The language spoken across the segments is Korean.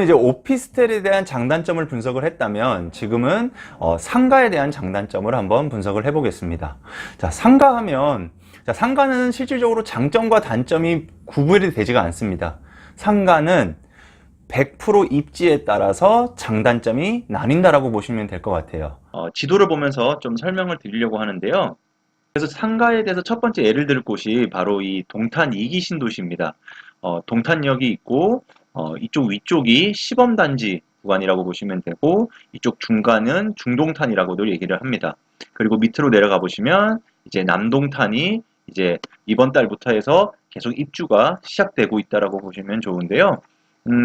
이제 오피스텔에 대한 장단점을 분석을 했다면 지금은 상가에 대한 장단점을 한번 분석을 해보겠습니다. 자, 상가는 실질적으로 장점과 단점이 구분이 되지가 않습니다. 상가는 100% 입지에 따라서 장단점이 나뉜다라고 보시면 될 것 같아요. 지도를 보면서 좀 설명을 드리려고 하는데요. 그래서 상가에 대해서 첫 번째 예를 들 곳이 바로 이 동탄 2기 신도시입니다. 동탄역이 있고 이쪽 위쪽이 시범단지 구간이라고 보시면 되고 이쪽 중간은 중동탄이라고도 얘기를 합니다. 그리고 밑으로 내려가 보시면 이제 남동탄이 이제 이번 달부터 해서 계속 입주가 시작되고 있다라고 보시면 좋은데요.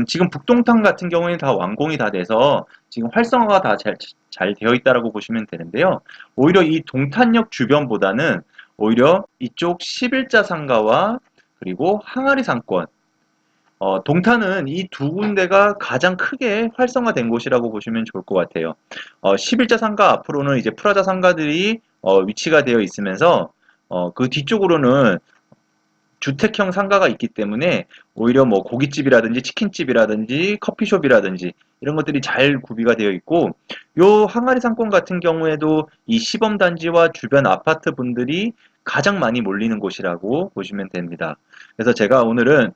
지금 북동탄 같은 경우에는 다 완공이 다 돼서 지금 활성화가 다 잘 되어 있다라고 보시면 되는데요. 오히려 이 동탄역 주변보다는 오히려 이쪽 11자 상가와 그리고 항아리 상권, 동탄은 이 두 군데가 가장 크게 활성화된 곳이라고 보시면 좋을 것 같아요. 11자 상가 앞으로는 이제 프라자 상가들이 위치가 되어 있으면서 그 뒤쪽으로는 주택형 상가가 있기 때문에 오히려 뭐 고깃집이라든지 치킨집이라든지 커피숍이라든지 이런 것들이 잘 구비가 되어 있고 요 항아리 상권 같은 경우에도 이 시범단지와 주변 아파트 분들이 가장 많이 몰리는 곳이라고 보시면 됩니다. 그래서 제가 오늘은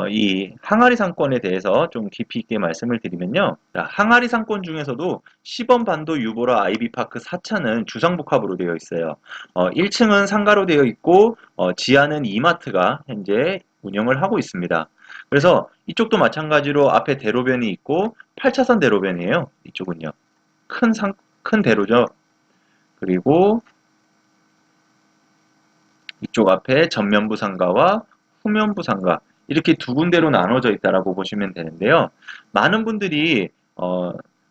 이 항아리 상권에 대해서 좀 깊이 있게 말씀을 드리면요. 자, 항아리 상권 중에서도 시범반도 유보라 아이비파크 4차는 주상복합으로 되어 있어요. 1층은 상가로 되어 있고 지하는 이마트가 현재 운영을 하고 있습니다. 그래서 이쪽도 마찬가지로 앞에 대로변이 있고 8차선 대로변이에요. 이쪽은요. 큰 대로죠. 그리고 이쪽 앞에 전면부 상가와 후면부 상가 이렇게 두 군데로 나눠져 있다라고 보시면 되는데요. 많은 분들이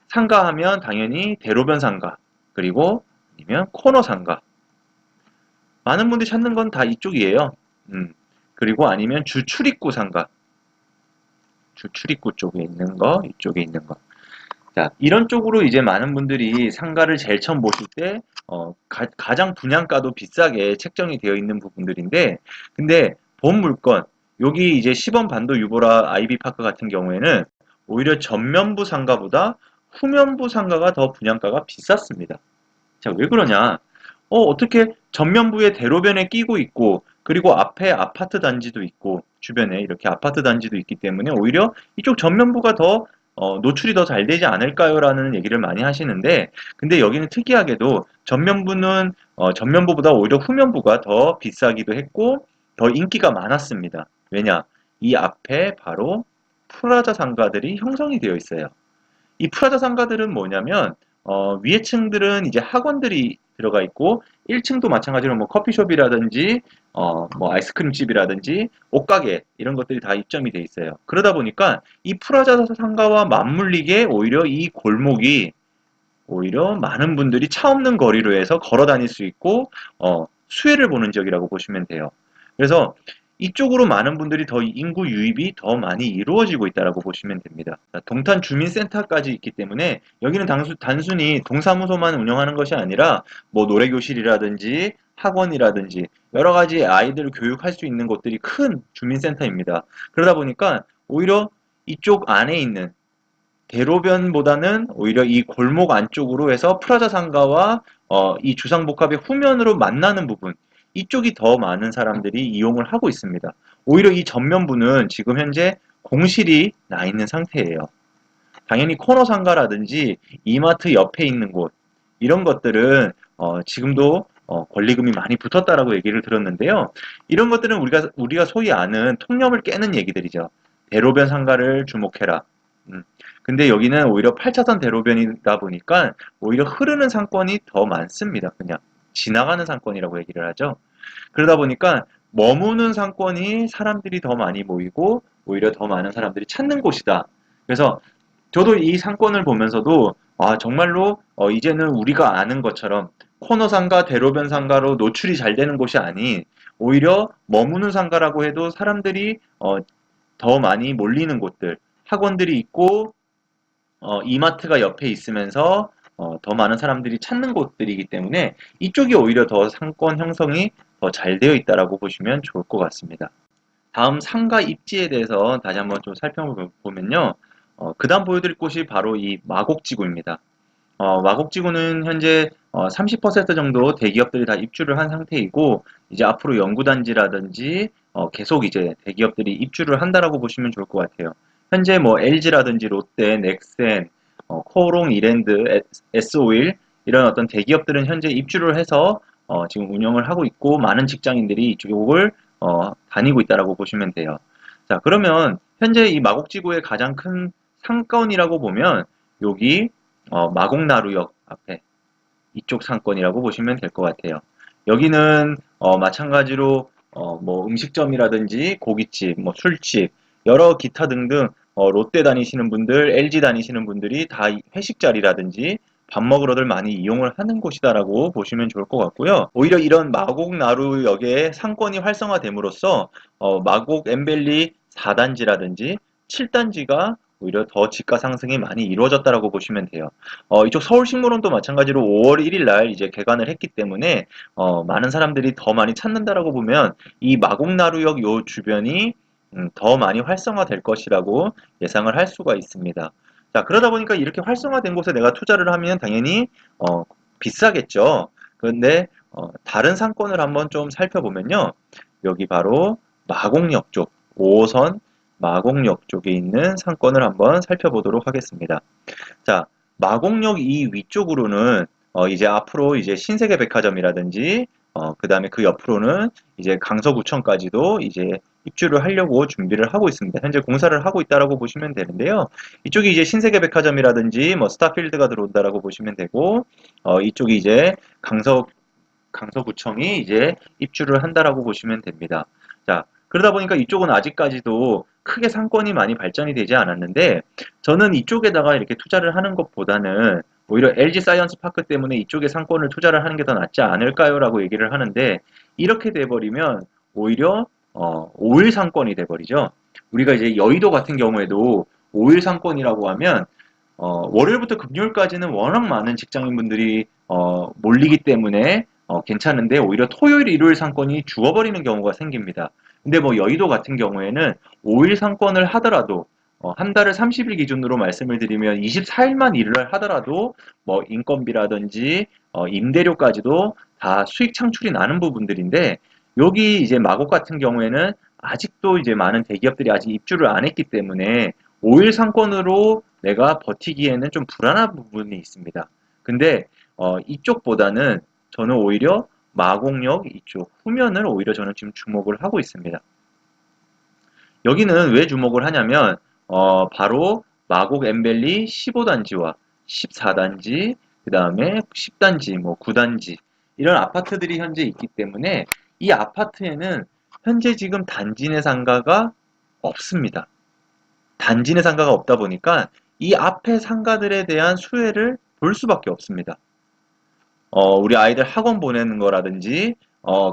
상가하면 당연히 대로변 상가 그리고 아니면 코너 상가 많은 분들이 찾는 건 다 이쪽이에요. 그리고 아니면 주출입구 상가 주출입구 쪽에 있는 거 이쪽에 있는 거 자, 이런 쪽으로 이제 많은 분들이 상가를 제일 처음 보실 때, 가장 분양가도 비싸게 책정이 되어 있는 부분들인데, 근데 본 물건, 여기 이제 시범 반도 유보라 아이비파크 같은 경우에는 오히려 전면부 상가보다 후면부 상가가 더 분양가가 비쌌습니다. 자, 왜 그러냐? 어떻게 전면부에 대로변에 끼고 있고, 그리고 앞에 아파트 단지도 있고, 주변에 이렇게 아파트 단지도 있기 때문에 오히려 이쪽 전면부가 더 노출이 더 잘 되지 않을까요? 라는 얘기를 많이 하시는데, 근데 여기는 특이하게도 전면부는 전면부보다 오히려 후면부가 더 비싸기도 했고, 더 인기가 많았습니다. 왜냐? 이 앞에 바로 프라자 상가들이 형성이 되어 있어요. 이 프라자 상가들은 뭐냐면 위에 층들은 이제 학원들이 들어가 있고 1층도 마찬가지로 뭐 커피숍이라든지 뭐 아이스크림집이라든지 옷가게 이런 것들이 다 입점이 돼 있어요. 그러다 보니까 이 프라자 상가와 맞물리게 오히려 이 골목이 오히려 많은 분들이 차 없는 거리로 해서 걸어 다닐 수 있고 수혜를 보는 지역이라고 보시면 돼요. 그래서 이쪽으로 많은 분들이 더 인구 유입이 더 많이 이루어지고 있다고 보시면 됩니다. 동탄 주민센터까지 있기 때문에 여기는 단순히 동사무소만 운영하는 것이 아니라 뭐 노래교실이라든지 학원이라든지 여러 가지 아이들을 교육할 수 있는 곳들이 큰 주민센터입니다. 그러다 보니까 오히려 이쪽 안에 있는 대로변보다는 오히려 이 골목 안쪽으로 해서 프라자 상가와 이 주상복합의 후면으로 만나는 부분 이쪽이 더 많은 사람들이 이용을 하고 있습니다. 오히려 이 전면부는 지금 현재 공실이 나 있는 상태예요. 당연히 코너 상가라든지 이마트 옆에 있는 곳 이런 것들은 지금도 권리금이 많이 붙었다라고 얘기를 들었는데요. 이런 것들은 우리가 소위 아는 통념을 깨는 얘기들이죠. 대로변 상가를 주목해라. 근데 여기는 오히려 8차선 대로변이다 보니까 오히려 흐르는 상권이 더 많습니다. 그냥 지나가는 상권이라고 얘기를 하죠. 그러다 보니까 머무는 상권이 사람들이 더 많이 모이고 오히려 더 많은 사람들이 찾는 곳이다. 그래서 저도 이 상권을 보면서도 정말로 이제는 우리가 아는 것처럼 코너 상가, 대로변 상가로 노출이 잘 되는 곳이 아닌 오히려 머무는 상가라고 해도 사람들이 더 많이 몰리는 곳들, 학원들이 있고 이마트가 옆에 있으면서 더 많은 사람들이 찾는 곳들이기 때문에 이쪽이 오히려 더 상권 형성이 더 잘 되어 있다라고 보시면 좋을 것 같습니다. 다음 상가 입지에 대해서 다시 한번 좀 살펴보면요. 그 다음 보여드릴 곳이 바로 이 마곡지구입니다. 마곡지구는 현재 30% 정도 대기업들이 다 입주를 한 상태이고, 이제 앞으로 연구단지라든지 계속 이제 대기업들이 입주를 한다라고 보시면 좋을 것 같아요. 현재 뭐 LG라든지 롯데, 넥센, 코오롱, 이랜드, S-오일 이런 어떤 대기업들은 현재 입주를 해서 지금 운영을 하고 있고, 많은 직장인들이 이쪽을 다니고 있다라고 보시면 돼요. 자, 그러면 현재 이 마곡지구의 가장 큰 상권이라고 보면 여기 마곡나루역 앞에 이쪽 상권이라고 보시면 될 것 같아요. 여기는 마찬가지로 뭐 음식점이라든지 고깃집, 뭐 술집, 여러 기타 등등 롯데 다니시는 분들, LG 다니시는 분들이 다 회식 자리라든지 밥 먹으러들 많이 이용을 하는 곳이다라고 보시면 좋을 것 같고요. 오히려 이런 마곡나루역의 상권이 활성화됨으로써 마곡 엠벨리 4단지라든지 7단지가 오히려 더 지가 상승이 많이 이루어졌다라고 보시면 돼요. 이쪽 서울식물원도 마찬가지로 5월 1일 날 이제 개관을 했기 때문에 많은 사람들이 더 많이 찾는다라고 보면 이 마곡나루역 요 주변이 더 많이 활성화될 것이라고 예상을 할 수가 있습니다. 자, 그러다 보니까 이렇게 활성화된 곳에 내가 투자를 하면 당연히 비싸겠죠. 그런데 다른 상권을 한번 좀 살펴보면요. 여기 바로 마곡역 쪽, 5호선 마곡역 쪽에 있는 상권을 한번 살펴보도록 하겠습니다. 자, 마곡역 이 위쪽으로는 이제 앞으로 이제 신세계 백화점이라든지 그다음에 그 옆으로는 이제 강서구청까지도 이제 입주를 하려고 준비를 하고 있습니다. 현재 공사를 하고 있다라고 보시면 되는데요. 이쪽이 이제 신세계 백화점이라든지 뭐 스타필드가 들어온다라고 보시면 되고 이쪽이 이제 강서구청이 이제 입주를 한다라고 보시면 됩니다. 자, 그러다 보니까 이쪽은 아직까지도 크게 상권이 많이 발전이 되지 않았는데 저는 이쪽에다가 이렇게 투자를 하는 것보다는 오히려 LG 사이언스 파크 때문에 이쪽에 상권을 투자를 하는 게 더 낫지 않을까요? 라고 얘기를 하는데 이렇게 돼버리면 오히려 5일 상권이 돼버리죠. 우리가 이제 여의도 같은 경우에도 5일 상권이라고 하면 월요일부터 금요일까지는 워낙 많은 직장인분들이 몰리기 때문에 괜찮은데 오히려 토요일, 일요일 상권이 죽어버리는 경우가 생깁니다. 근데 뭐 여의도 같은 경우에는 5일 상권을 하더라도 한 달을 30일 기준으로 말씀을 드리면 24일만 일을 하더라도 뭐 인건비라든지 임대료까지도 다 수익 창출이 나는 부분들인데 여기 이제 마곡 같은 경우에는 아직도 이제 많은 대기업들이 아직 입주를 안 했기 때문에 5일 상권으로 내가 버티기에는 좀 불안한 부분이 있습니다. 근데 이쪽보다는 저는 오히려 마곡역 이쪽 후면을 오히려 저는 지금 주목을 하고 있습니다. 여기는 왜 주목을 하냐면 바로 마곡 엠벨리 15단지와 14단지 그 다음에 10단지 뭐 9단지 이런 아파트들이 현재 있기 때문에 이 아파트에는 현재 지금 단지 내 상가가 없습니다. 단지 내 상가가 없다 보니까 이 앞에 상가들에 대한 수혜를 볼 수밖에 없습니다. 우리 아이들 학원 보내는 거라든지,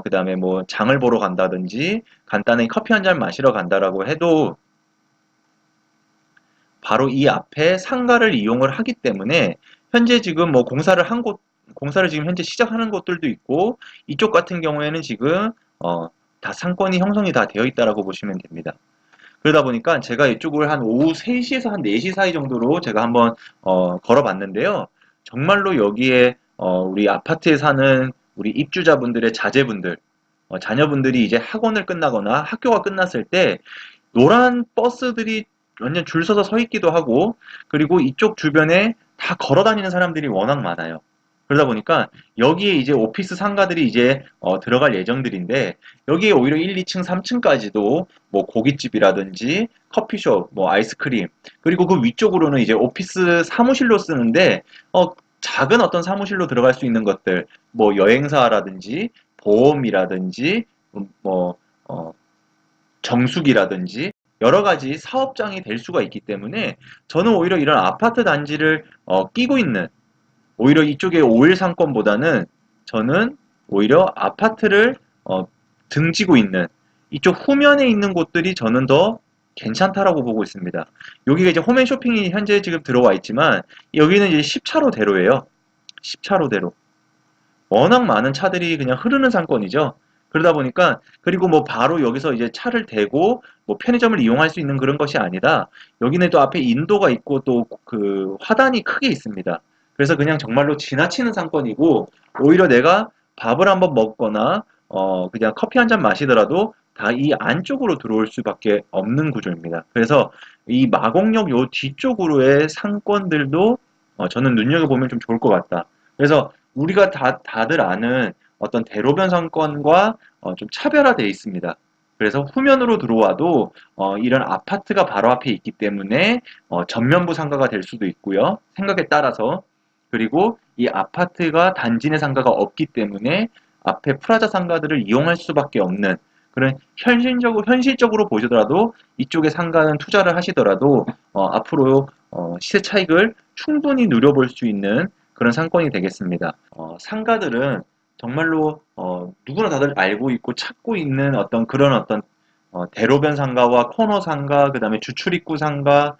그 다음에 뭐 장을 보러 간다든지, 간단히 커피 한 잔 마시러 간다라고 해도 바로 이 앞에 상가를 이용을 하기 때문에 현재 지금 뭐 공사를 지금 현재 시작하는 곳들도 있고, 이쪽 같은 경우에는 지금, 다 상권이 형성이 다 되어 있다라고 보시면 됩니다. 그러다 보니까 제가 이쪽을 한 오후 3시에서 한 4시 사이 정도로 제가 한번 걸어봤는데요. 정말로 여기에 우리 아파트에 사는 우리 입주자분들의 자제분들, 자녀분들이 이제 학원을 끝나거나 학교가 끝났을 때 노란 버스들이 완전 줄 서서 서 있기도 하고 그리고 이쪽 주변에 다 걸어 다니는 사람들이 워낙 많아요. 그러다 보니까 여기에 이제 오피스 상가들이 이제 들어갈 예정들인데 여기에 오히려 1, 2층, 3층까지도 뭐 고깃집이라든지 커피숍, 뭐 아이스크림 그리고 그 위쪽으로는 이제 오피스 사무실로 쓰는데 작은 어떤 사무실로 들어갈 수 있는 것들 뭐 여행사라든지 보험이라든지 뭐 정수기라든지 여러 가지 사업장이 될 수가 있기 때문에 저는 오히려 이런 아파트 단지를 끼고 있는 오히려 이쪽에 5일 상권보다는 저는 오히려 아파트를 등지고 있는 이쪽 후면에 있는 곳들이 저는 더 괜찮다라고 보고 있습니다. 여기가 이제 홈앤 쇼핑이 현재 지금 들어와 있지만 여기는 이제 10차로 대로예요. 10차로 대로. 워낙 많은 차들이 그냥 흐르는 상권이죠. 그러다 보니까 그리고 뭐 바로 여기서 이제 차를 대고 뭐 편의점을 이용할 수 있는 그런 것이 아니라 여기는 또 앞에 인도가 있고 또 그 화단이 크게 있습니다. 그래서 그냥 정말로 지나치는 상권이고 오히려 내가 밥을 한번 먹거나 그냥 커피 한 잔 마시더라도 다 이 안쪽으로 들어올 수밖에 없는 구조입니다. 그래서 이 마곡역 요 뒤쪽으로의 상권들도 저는 눈여겨보면 좀 좋을 것 같다. 그래서 우리가 다들 아는 어떤 대로변 상권과 좀 차별화되어 있습니다. 그래서 후면으로 들어와도 이런 아파트가 바로 앞에 있기 때문에 전면부 상가가 될 수도 있고요. 생각에 따라서. 그리고 이 아파트가 단지 내 상가가 없기 때문에 앞에 프라자 상가들을 이용할 수밖에 없는 그런 현실적으로 보시더라도 이쪽에 상가는 투자를 하시더라도 앞으로 시세 차익을 충분히 누려볼 수 있는 그런 상권이 되겠습니다. 상가들은 정말로 누구나 다들 알고 있고 찾고 있는 어떤 그런 어떤 대로변 상가와 코너 상가, 그 다음에 주출입구 상가,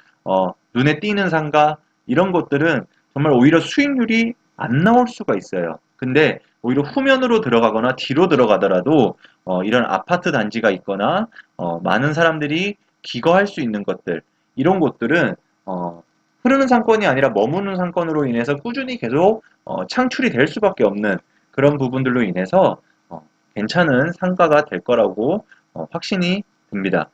눈에 띄는 상가 이런 것들은 정말 오히려 수익률이 안 나올 수가 있어요. 근데 오히려 후면으로 들어가거나 뒤로 들어가더라도 이런 아파트 단지가 있거나 많은 사람들이 기거할 수 있는 것들 이런 곳들은 흐르는 상권이 아니라 머무는 상권으로 인해서 꾸준히 계속 창출이 될 수밖에 없는 그런 부분들로 인해서 괜찮은 상가가 될 거라고 확신이 듭니다.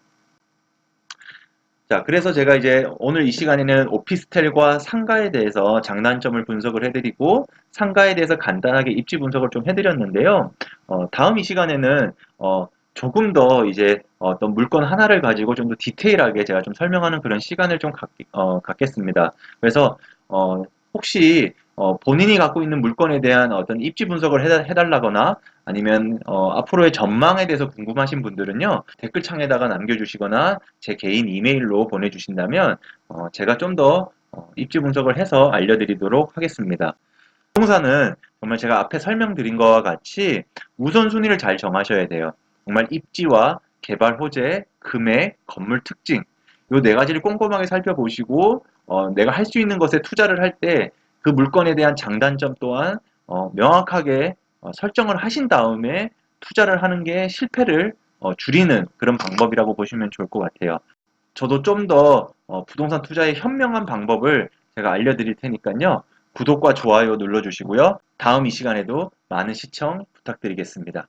자, 그래서 제가 이제 오늘 이 시간에는 오피스텔과 상가에 대해서 장단점을 분석을 해드리고 상가에 대해서 간단하게 입지 분석을 좀 해드렸는데요. 다음 이 시간에는 조금 더 이제 어떤 물건 하나를 가지고 좀 더 디테일하게 제가 좀 설명하는 그런 시간을 좀 갖겠습니다. 그래서 혹시 본인이 갖고 있는 물건에 대한 어떤 입지 분석을 해달라거나 아니면 앞으로의 전망에 대해서 궁금하신 분들은요 댓글창에다가 남겨주시거나 제 개인 이메일로 보내주신다면 제가 좀 더 입지 분석을 해서 알려드리도록 하겠습니다. 부동산은 정말 제가 앞에 설명드린 것과 같이 우선순위를 잘 정하셔야 돼요. 정말 입지와 개발 호재, 금액, 건물 특징 이 네 가지를 꼼꼼하게 살펴보시고 내가 할 수 있는 것에 투자를 할 때 그 물건에 대한 장단점 또한 명확하게 설정을 하신 다음에 투자를 하는 게 실패를 줄이는 그런 방법이라고 보시면 좋을 것 같아요. 저도 좀 더 부동산 투자의 현명한 방법을 제가 알려드릴 테니까요. 구독과 좋아요 눌러주시고요. 다음 이 시간에도 많은 시청 부탁드리겠습니다.